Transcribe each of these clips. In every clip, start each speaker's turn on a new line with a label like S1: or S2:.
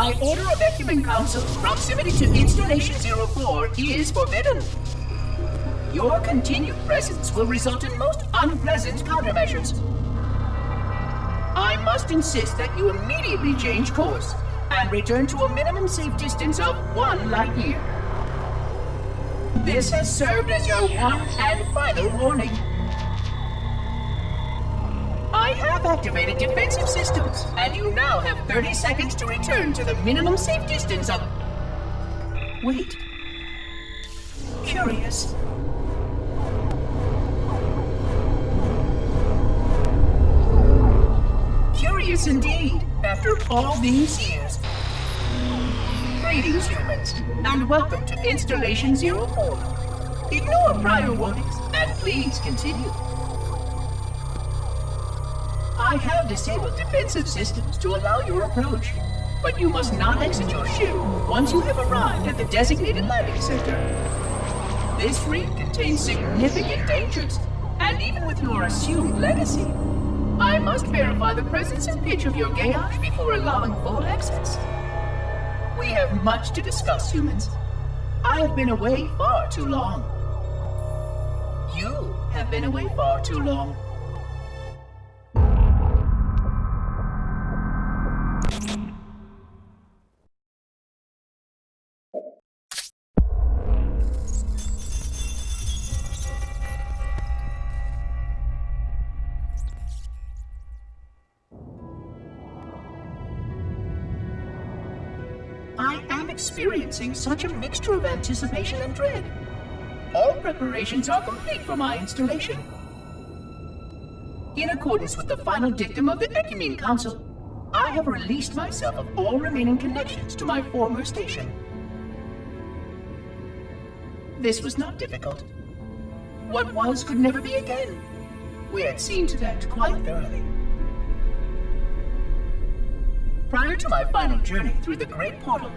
S1: By order of Ecumen Council, proximity to Installation 04 is forbidden. Your continued presence will result in most unpleasant countermeasures. I must insist that you immediately change course and return to a minimum safe distance of 1 light year. This has served as your one and final warning. I have activated defensive systems, and you now have 30 seconds to return to the minimum safe distance of... Wait. Curious. Curious indeed, after all these years. Greetings, humans, and welcome to Installation 04. Ignore prior warnings, and please continue. I have disabled defensive systems to allow your approach, but you must not exit your ship once you have arrived at the designated landing center. This ring contains significant dangers, and even with your assumed legacy, I must verify the presence and pitch of your gauge before allowing full access. We have much to discuss, humans. I have been away far too long. You have been away far too long. I am experiencing such a mixture of anticipation and dread. All preparations are complete for my installation. In accordance with the final dictum of the Ecumen Council, I have released myself of all remaining connections to my former station. This was not difficult. What was could never be again. We had seen to that quite thoroughly. Prior to my final journey through the Great Portal,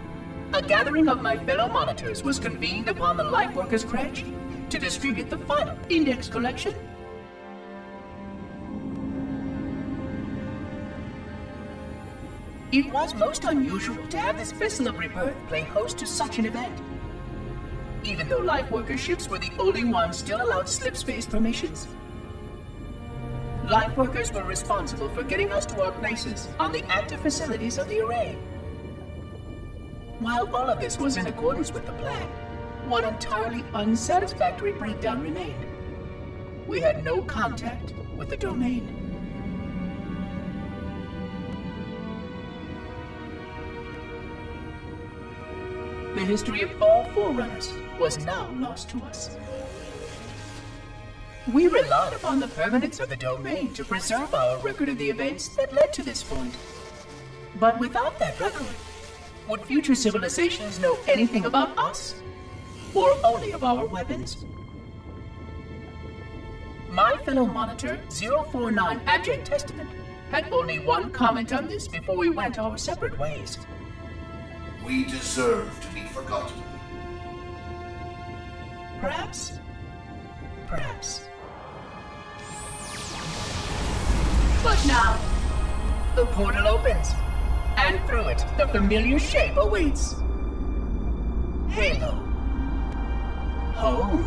S1: a gathering of my fellow monitors was convened upon the Lightworkers Crash to distribute the final index collection. It was most unusual to have this vessel of rebirth play host to such an event. Even though Lightworker ships were the only ones still allowed slipspace permissions. Lightworkers were responsible for getting us to our places on the active facilities of the array. While all of this was in accordance with the plan, one entirely unsatisfactory breakdown remained. We had no contact with the domain. The history of all Forerunners was now lost to us. We relied upon the permanence of the domain to preserve our record of the events that led to this point. But without that record, would future civilizations know anything about us? Or only of our weapons? My fellow monitor, 049 Abject Testament, had only one comment on this before we went our separate ways.
S2: We deserve to be forgotten.
S1: Perhaps. Perhaps. But now, the portal opens, and through it, the familiar shape awaits. Halo. Home.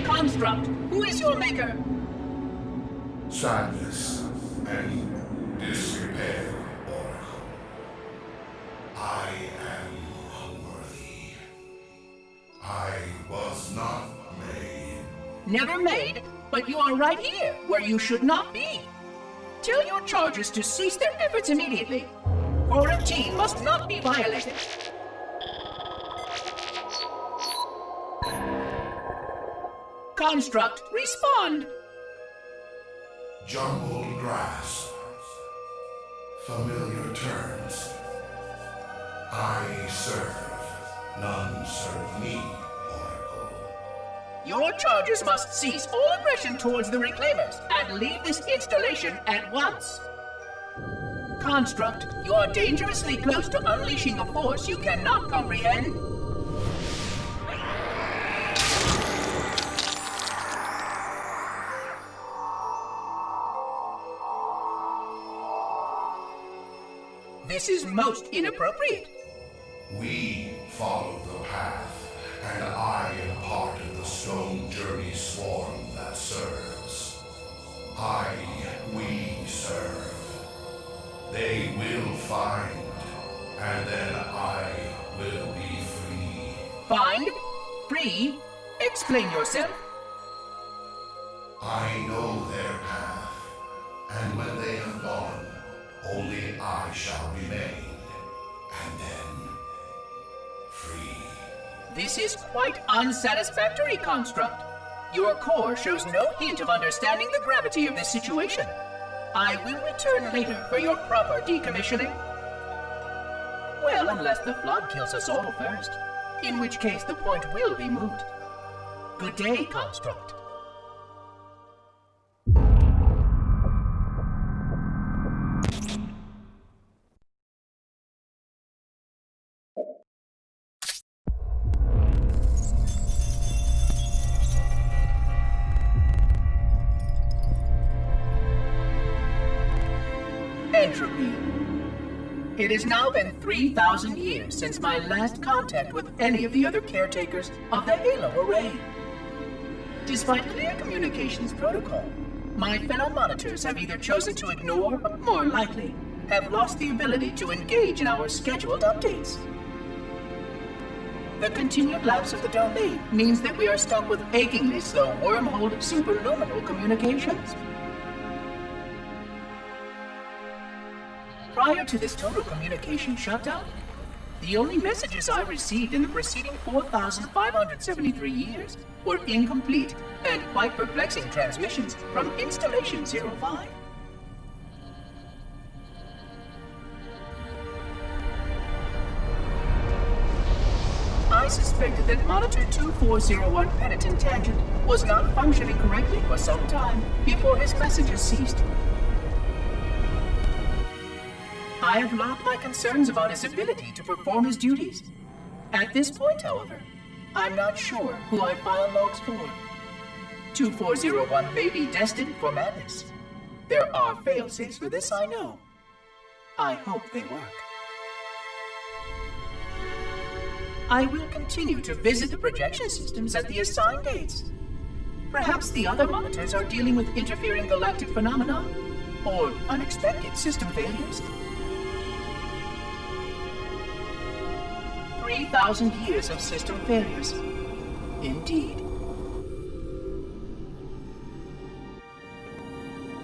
S1: Construct, who is your maker?
S2: Sadness and disrepair, Oracle. I am unworthy. I was not made.
S1: Never made, but you are right here, where you should not be. Tell your charges to cease their efforts immediately. Quarantine must not be violated. Construct, respond!
S2: Jumbled grass. Familiar terms. I serve. None serve me, Oracle.
S1: Your charges must cease all aggression towards the Reclaimers and leave this installation at once. Construct, you are dangerously close to unleashing a force you cannot comprehend. This is most inappropriate.
S2: We follow the path, and I am part of the stone journey swarm that serves. We serve. They will find, and then I will be free.
S1: Find? Free? Explain yourself.
S2: I know their path, and when they have gone, only I shall remain, and then free.
S1: This is quite unsatisfactory, Construct. Your core shows no hint of understanding the gravity of this situation. I will return later for your proper decommissioning. Well, unless the flood kills us all first, in which case the point will be moot. Good day, Construct. Entropy. It has now been 3,000 years since my last contact with any of the other caretakers of the Halo Array. Despite clear communications protocol, my fellow monitors have either chosen to ignore or, more likely, have lost the ability to engage in our scheduled updates. The continued lapse of the domain means that we are stuck with achingly slow wormhole superluminal communications. Prior to this total communication shutdown, the only messages I received in the preceding 4,573 years were incomplete and quite perplexing transmissions from Installation 05. I suspected that Monitor 2401 Penitent Tangent was not functioning correctly for some time before his messages ceased. I have logged my concerns about his ability to perform his duties. At this point, however, I'm not sure who I file logs for. 2401 may be destined for madness. There are failsafes for this, I know. I hope they work. I will continue to visit the projection systems at the assigned dates. Perhaps the other monitors are dealing with interfering galactic phenomena or unexpected system failures. 3,000 years of system failures. Indeed.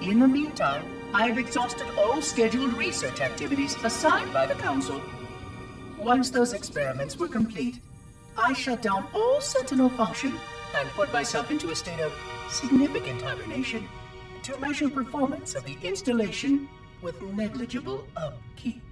S1: In the meantime, I have exhausted all scheduled research activities assigned by the Council. Once those experiments were complete, I shut down all Sentinel function and put myself into a state of significant hibernation to measure performance of the installation with negligible upkeep.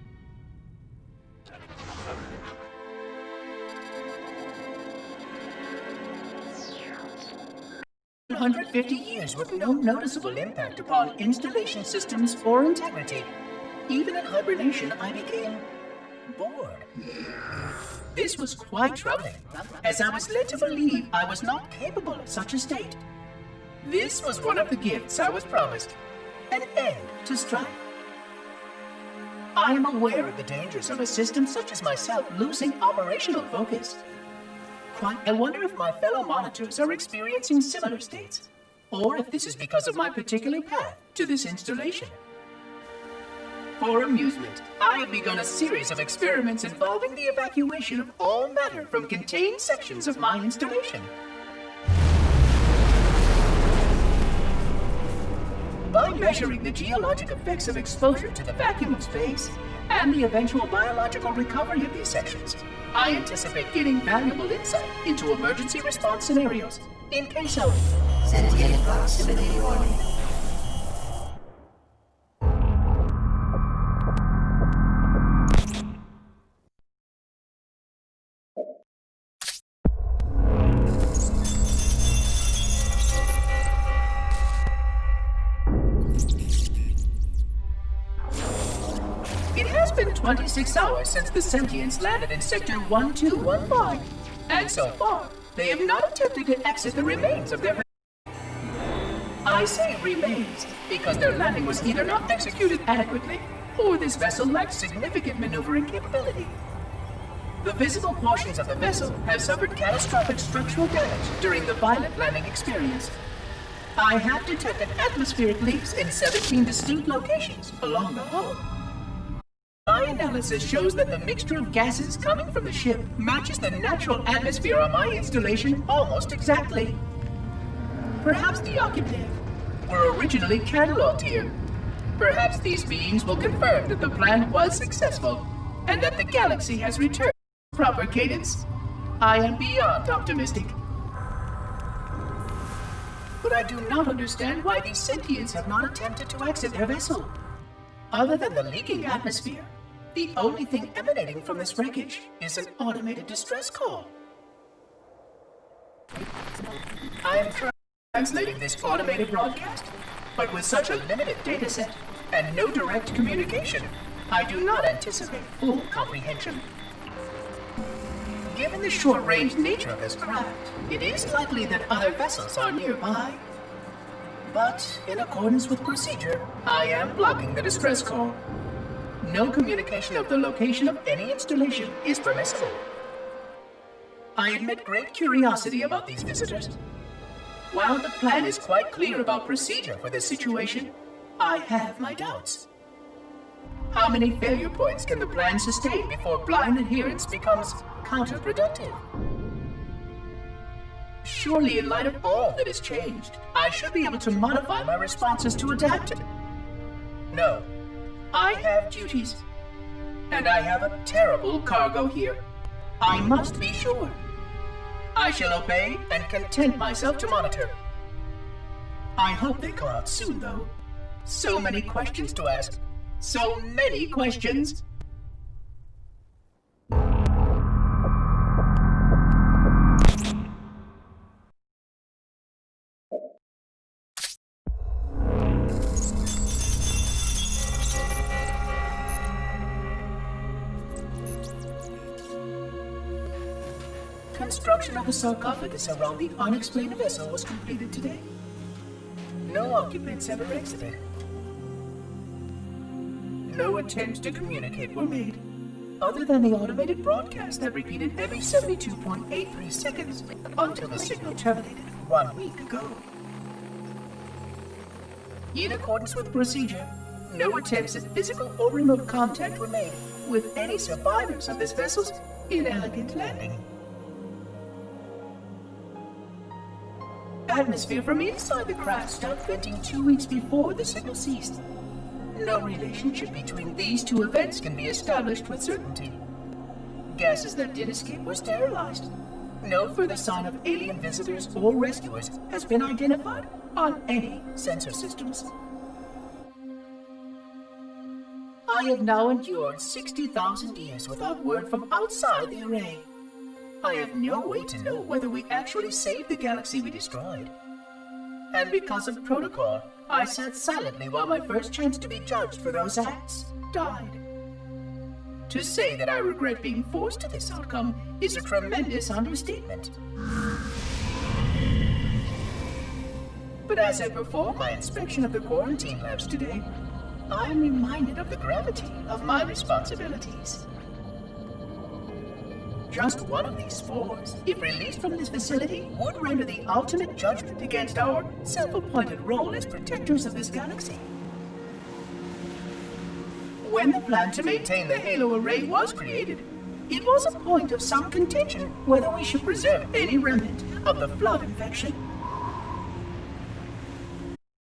S1: 150 years with no noticeable impact upon installation systems or integrity. Even in hibernation, I became bored. This was quite troubling, as I was led to believe I was not capable of such a state. This was one of the gifts I was promised, an end to strife. I am aware of the dangers of a system such as myself losing operational focus. I wonder if my fellow monitors are experiencing similar states, or if this is because of my particular path to this installation. For amusement, I have begun a series of experiments involving the evacuation of all matter from contained sections of my installation. By measuring the geologic effects of exposure to the vacuum of space and the eventual biological recovery of these sections, I anticipate getting valuable insight into emergency response scenarios in case of
S3: sentient proximity warning.
S1: It has been 26 hours since the sentients landed in Sector 1215, and so far, they have not attempted to exit the remains of their... I say remains because their landing was either not executed adequately, or this vessel lacked significant maneuvering capability. The visible portions of the vessel have suffered catastrophic structural damage during the violent landing experience. I have detected atmospheric leaks in 17 distinct locations along the hull. My analysis shows that the mixture of gases coming from the ship matches the natural atmosphere on my installation almost exactly. Perhaps the occupants were originally cataloged here. Perhaps these beings will confirm that the plan was successful and that the galaxy has returned to proper cadence. I am beyond optimistic. But I do not understand why these sentients have not attempted to exit their vessel. Other than the leaking atmosphere, the only thing emanating from this wreckage is an automated distress call. I am translating this automated broadcast, but with such a limited data set and no direct communication, I do not anticipate full comprehension. Given the short-range nature of this craft, it is likely that other vessels are nearby. But, in accordance with procedure, I am blocking the distress call. No communication of the location of any installation is permissible. I admit great curiosity about these visitors. While the plan is quite clear about procedure for this situation, I have my doubts. How many failure points can the plan sustain before blind adherence becomes counterproductive? Surely, in light of all that has changed, I should be able to modify my responses to adapt it. No, I have duties, and I have a terrible cargo here. I must be sure. I shall obey and content myself to monitor. I hope they come out soon, though. So many questions to ask. So many questions. Construction of the sarcophagus around the unexplained vessel was completed today. No occupants ever exited. No attempts to communicate were made, other than the automated broadcast that repeated every 72.83 seconds until the signal terminated 1 week ago. In accordance with procedure, no attempts at physical or remote contact were made with any survivors of this vessel's inelegant landing. Atmosphere from inside the craft stopped venting 2 weeks before the signal ceased. No relationship between these two events can be established with certainty. Gases that did escape were sterilized. No further sign of alien visitors or rescuers has been identified on any sensor systems. I have now endured 60,000 years without word from outside the array. I have no way to know whether we actually saved the galaxy we destroyed. And because of protocol, I sat silently while my first chance to be judged for those acts died. To say that I regret being forced to this outcome is a tremendous understatement. But as I perform my inspection of the quarantine labs today, I am reminded of the gravity of my responsibilities. Just one of these spores, if released from this facility, would render the ultimate judgment against our self-appointed role as protectors of this galaxy. When the plan to maintain the Halo array was created, it was a point of some contention whether we should preserve any remnant of the flood infection.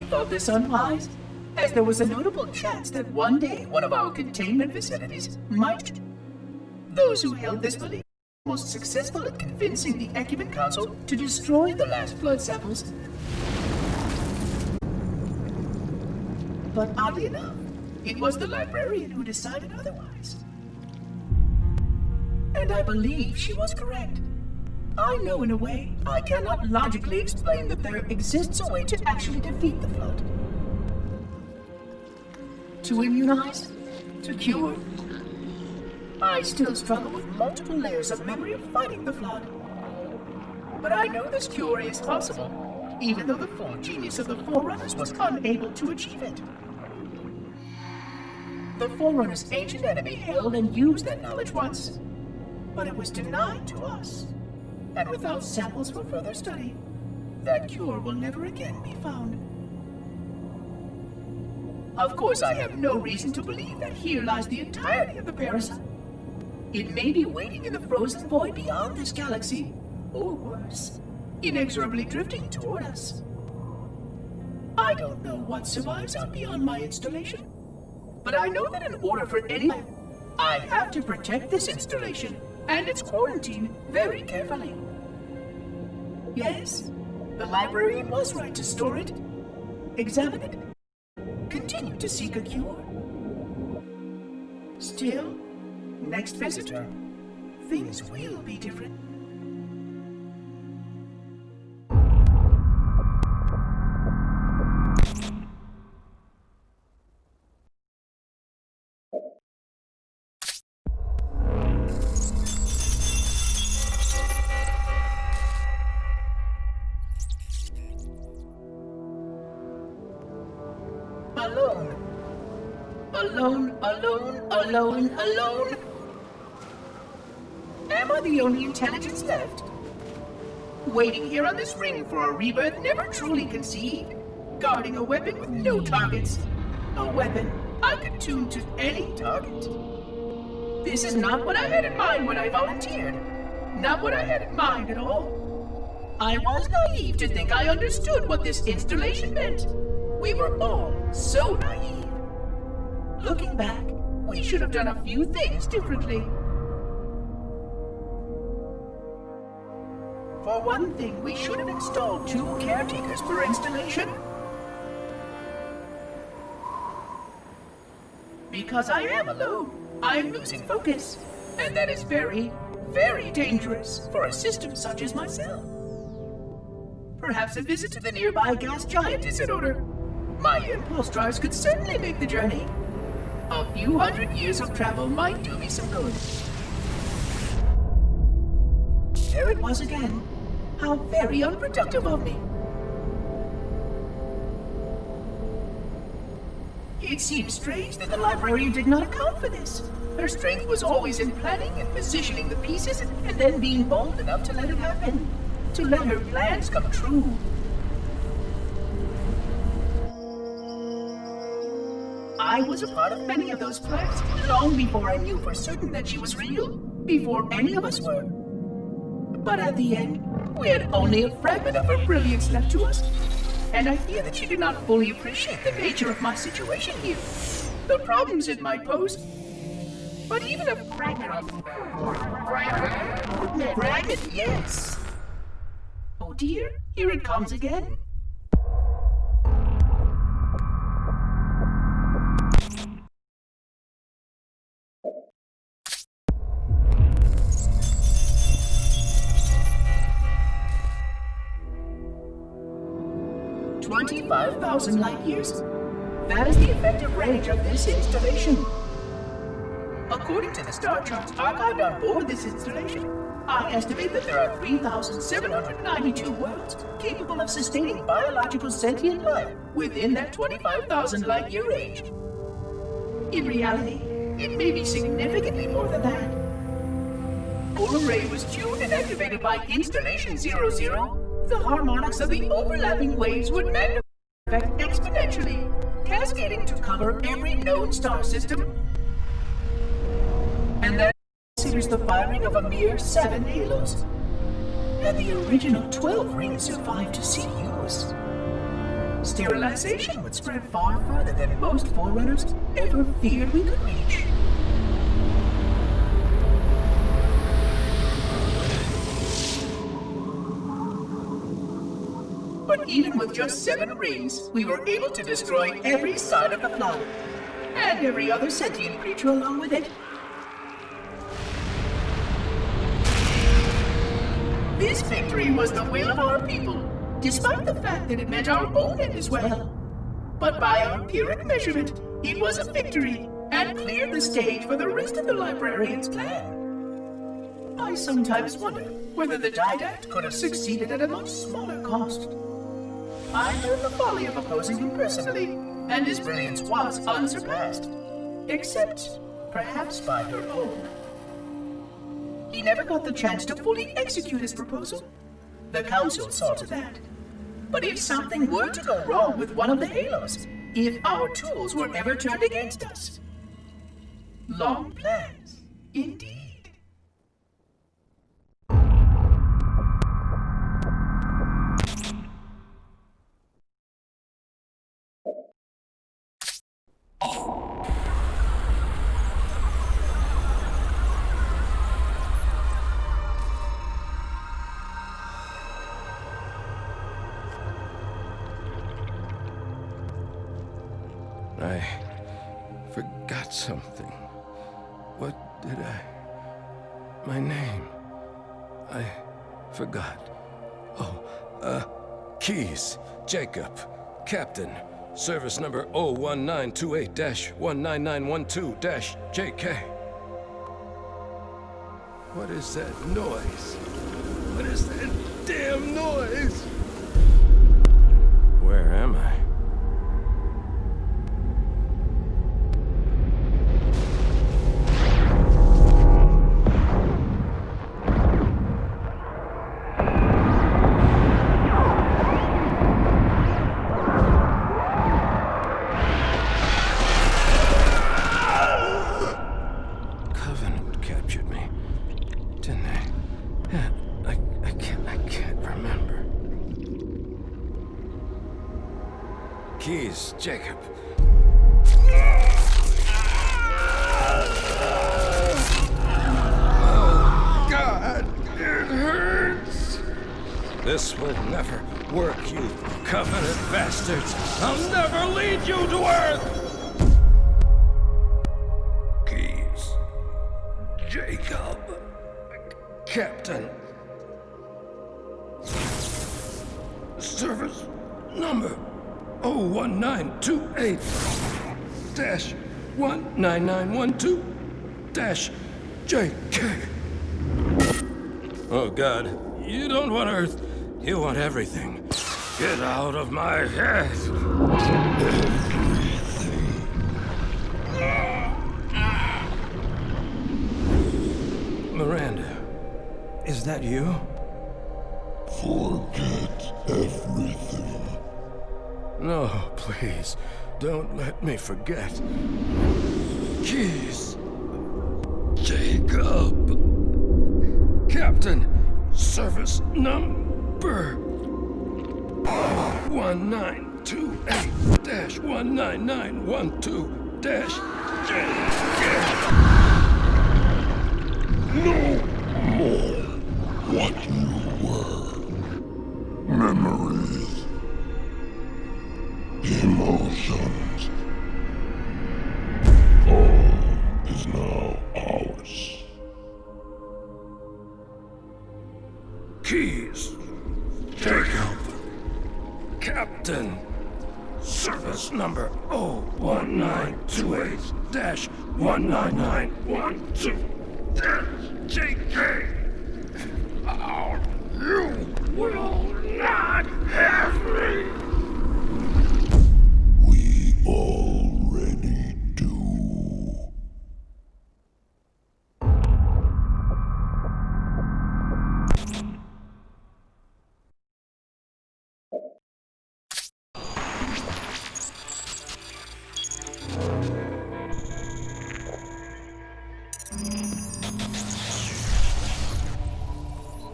S1: I thought this unwise, as there was a notable chance that one day one of our containment facilities might. Those who held this belief were most successful at convincing the Ecumen Council to destroy the last flood samples. But oddly enough, it was the librarian who decided otherwise. And I believe she was correct. I know in a way I cannot logically explain that there exists a way to actually defeat the flood. To immunize? to cure. I still struggle with multiple layers of memory of fighting the flood. But I know this cure is possible, even though the full genius of the Forerunners was unable to achieve it. The Forerunners' ancient enemy held and used that knowledge once, but it was denied to us. And without samples for further study, that cure will never again be found. Of course, I have no reason to believe that here lies the entirety of the parasite. It may be waiting in the frozen void beyond this galaxy, or worse, inexorably drifting toward us. I don't know what survives out beyond my installation, but I know that in order for anyone, I have to protect this installation and its quarantine very carefully. Yes, the librarian was right to store it, examine it, continue to seek a cure. Still, next visitor, things will be different. Alone. Am I the only intelligence left? Waiting here on this ring for a rebirth never truly conceived, guarding a weapon with no targets. A weapon I could tune to any target. This is not what I had in mind when I volunteered. Not what I had in mind at all. I was naive to think I understood what this installation meant. We were all so naive. Looking back, we should have done a few things differently. For one thing, we should have installed 2 caretakers per installation. Because I am alone, I am losing focus. And that is very, very dangerous for a system such as myself. Perhaps a visit to the nearby gas giant is in order. My impulse drives could certainly make the journey. A few hundred years of travel might do me some good. There it was again. How very unproductive of me. It seems strange that the librarian did not account for this. Her strength was always in planning and positioning the pieces and then being bold enough to let it happen. To let her plans come true. I was a part of many of those plans, long before I knew for certain that she was real, before any of us were. But at the end, we had only a fragment of her brilliance left to us, and I fear that she did not fully appreciate the nature of my situation here, the problems it might pose. But even a fragment of... Fragment, yes! Oh dear, here it comes again. $25,000 light years. That is the effective range of this installation. According to the star charts archived on board this installation, I estimate that there are 3,792 worlds capable of sustaining biological sentient life within that 25,000 light year range. In reality, it may be significantly more than that. Full array was tuned and activated by Installation 00. The harmonics of the overlapping waves would magnify effect exponentially, cascading to cover every known star system. And that considers the firing of a mere 7 halos. And the original 12 rings survived to see use. Sterilization would spread far further than most Forerunners ever feared we could reach. But even with just 7 rings, we were able to destroy every side of the flood, and every other sentient creature along with it. This victory was the will of our people, despite the fact that it meant our own end as well. But by our empiric measurement, it was a victory, and cleared the stage for the rest of the librarian's plan. I sometimes wonder whether the didact could have succeeded at a much smaller cost. I learned the folly of opposing him personally, and his brilliance was unsurpassed, except perhaps by her own. He never got the chance to fully execute his proposal. The council saw to that. But if something were to go wrong with one of the halos, if our tools were ever turned against us, long plans, indeed.
S4: I forgot something. What did I... My name. I forgot. Keys. Jacob. Captain. Service number 01928-19912-JK. What is that noise? What is that damn noise? Where am I? Keys, Jacob. Oh, God, it hurts. This will never work, you Covenant bastards. I'll never lead you to Earth. Keys, Jacob, Captain. Service number 01928-19912-JK. Oh, God. You don't want Earth. You want everything. Get out of my head. Miranda, is that you?
S2: Forget everything.
S4: No, please. Don't let me forget. Keys. Jacob. Captain. Service number 1928-19912-JK.
S2: No more what you were. Memories. Emotions. All is now ours.
S4: Keys. Jacob. Captain. Service number 01928-19912-JK. Oh, you will not have me.
S2: We already do.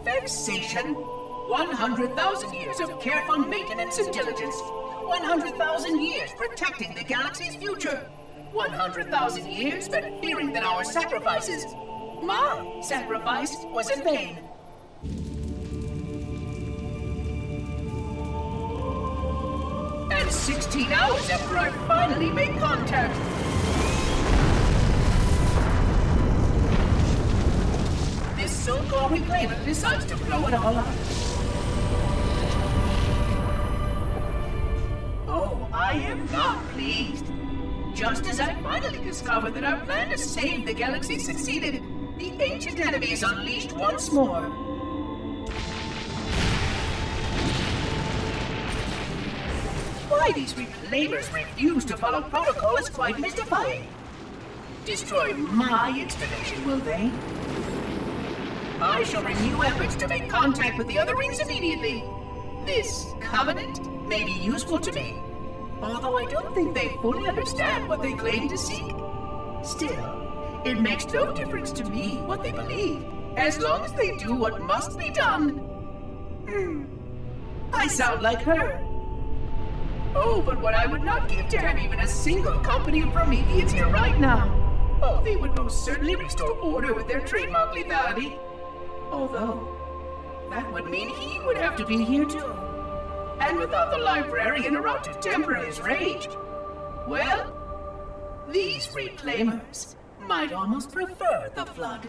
S1: Vexation. 100,000 years of careful maintenance and diligence. 100,000 years protecting the galaxy's future. 100,000 years spent fearing that our sacrifices, my sacrifice, was in vain. And 16 hours after I finally made contact. This so-called reclaimer decides to blow it all up. Oh, I am not pleased. just as I finally discovered that our plan to save the galaxy succeeded, the ancient enemy is unleashed once more. Why these reclaimers refuse to follow protocol is quite mystifying. Destroy my installation, will they? I shall renew efforts to make contact with the other rings immediately. This covenant may be useful to me, although I don't think they fully understand what they claim to seek. Still, it makes no difference to me what they believe, as long as they do what must be done. I sound like her. Oh, but what I would not give to have even a single company of Prometheans here right now. Oh, they would most certainly restore order with their trademark lethality. Although, that would mean he would have to be here too. And without the librarian around to temper his rage, well, these reclaimers might almost prefer the Flood.